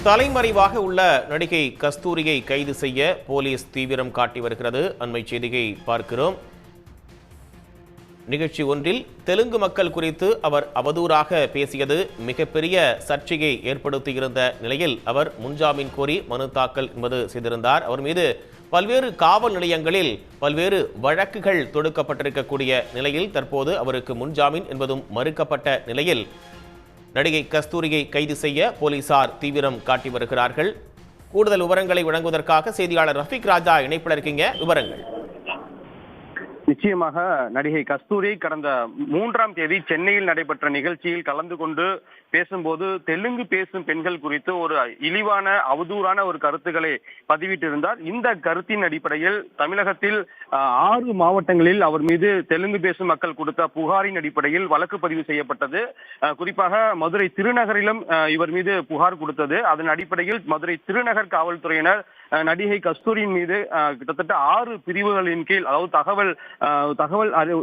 தலைமறைவாக உள்ள நடிகை கஸ்தூரியை கைது செய்ய போலீஸ் தீவிரம் காட்டி வருகிறது. அண்மை செய்தியை பார்க்கிறோம். நிகழ்ச்சி ஒன்றில் தெலுங்கு மக்கள் குறித்து அவர் அவதூறாக பேசியது மிகப்பெரிய சர்ச்சையை ஏற்படுத்தியிருந்த நிலையில் அவர் முன்ஜாமீன் கோரி மனு தாக்கல் என்பது செய்திருந்தார். அவர் மீது பல்வேறு காவல் நிலையங்களில் பல்வேறு வழக்குகள் தொடுக்கப்பட்டிருக்கக்கூடிய நிலையில் தற்போது அவருக்கு முன்ஜாமீன் என்பதும் மறுக்கப்பட்ட நிலையில் நடிகை கஸ்தூரியை கைது செய்ய போலீசார் தீவிரம் காட்டி வருகிறார்கள். கூடுதல் விவரங்களை வழங்குவதற்காக செய்தியாளர் ரஃபீக் ராஜா இணைப்பில் இருக்கீங்க. விவரங்கள். நிச்சயமாக நடிகை கஸ்தூரி கடந்த 3ஆம் தேதி சென்னையில் நடைபெற்ற நிகழ்ச்சியில் கலந்து கொண்டு பேசும்போது தெலுங்கு பேசும் பெண்கள் குறித்து ஒரு இழிவான அவதூறான ஒரு கருத்துக்களை பதிவிட்டிருந்தார். இந்த கருத்தின் அடிப்படையில் தமிழகத்தில் 6 மாவட்டங்களில் அவர் மீது தெலுங்கு பேசும் மக்கள் கொடுத்த புகாரின் அடிப்படையில் வழக்கு பதிவு செய்யப்பட்டது. குறிப்பாக மதுரை திருநகரிலும் இவர் மீது புகார் கொடுத்தது. அதன் அடிப்படையில் மதுரை திருநகர் காவல்துறையினர் நடிகை கஸ்தூரியின் மீது கிட்டத்தட்ட 6 பிரிவுகளின் கீழ், அதாவது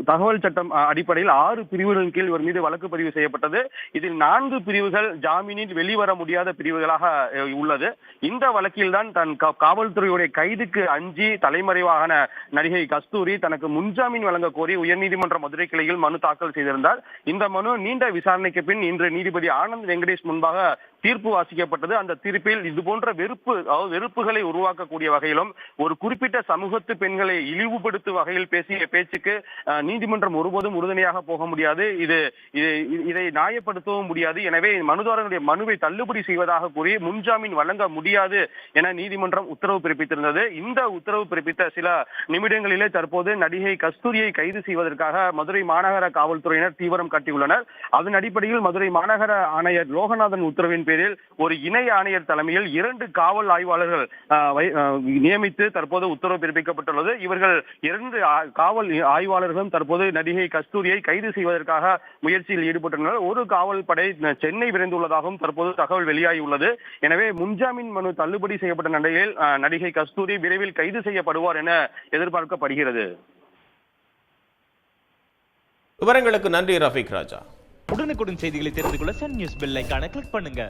தகவல் சட்டம் அடிப்படையில் 6 பிரிவுகளின் கீழ் இவர் மீது வழக்கு பதிவு செய்யப்பட்டது. இதில் 4 பிரிவுகள் ஜாமீனில் வெளிவர முடியாத பிரிவுகளாக உள்ளது. இந்த வழக்கில் தான் தன் காவல்துறையுடைய கைதுக்கு அஞ்சி தலைமறைவான நடிகை கஸ்தூரி தனக்கு முன்ஜாமீன் வழங்க கோரி உயர்நீதிமன்ற மதுரை கிளையில் மனு தாக்கல் செய்திருந்தார். இந்த மனு நீண்ட விசாரணைக்கு பின் இன்று நீதிபதி ஆனந்த் வெங்கடேஷ் முன்பாக தீர்ப்பு வாசிக்கப்பட்டது. அந்த தீர்ப்பில் இது போன்ற வெறுப்புகளை உருவாக்கக்கூடிய வகையிலும் ஒரு குறிப்பிட்ட சமூகத்து பெண்களை இழிவுபடுத்தும் வகையில் பேசிய பேச்சுக்கு நீதிமன்றம் ஒருபோதும் உறுதுணையாக போக முடியாது, இதை நியாயப்படுத்தவும் முடியாது. எனவே மனுதாரனுடைய மனுவை தள்ளுபடி செய்வதாக கூறி முன்ஜாமீன் வழங்க முடியாது என நீதிமன்றம் உத்தரவு பிறப்பித்திருந்தது. இந்த உத்தரவு பிறப்பித்த சில நிமிடங்களிலே தற்போது நடிகை கஸ்தூரியை கைது செய்வதற்காக மதுரை மாநகர காவல்துறையினர் தீவிரம் காட்டியுள்ளனர். அதன் அடிப்படையில் மதுரை மாநகர ஆணையர் லோகநாதன் உத்தரவின் பேரில் ஒரு இணை ஆணையர் தலைமையில் 2 காவல் ஆய்வாளர்கள் நியமித்து தற்போது உத்தரவு பிறப்பிக்கப்பட்டுள்ளது. இவர்கள் 2 காவல் ஆய்வாளர்களும் தற்போது நடிகை கஸ்தூரியை கைது செய்வதற்காக முயற்சியில் ஈடுபட்டுள்ளனர். ஒரு காவல் படை சென்னை விரைந்துள்ளதாகவும் தற்போது தகவல் வெளியாகியுள்ளது. எனவே முன்ஜாமீன் மனு தள்ளுபடி செய்யப்பட்ட நிலையில் நடிகை கஸ்தூரி விரைவில் கைது செய்யப்படுவார் என எதிர்பார்க்கப்படுகிறது. விவரங்களுக்கு நன்றி ரஃபீக் ராஜா. உடனுக்குடன் செய்திகளை தெரிந்து கொள்ள சன் நியூஸ் பெல் ஐகானை கிளிக் பண்ணுங்க.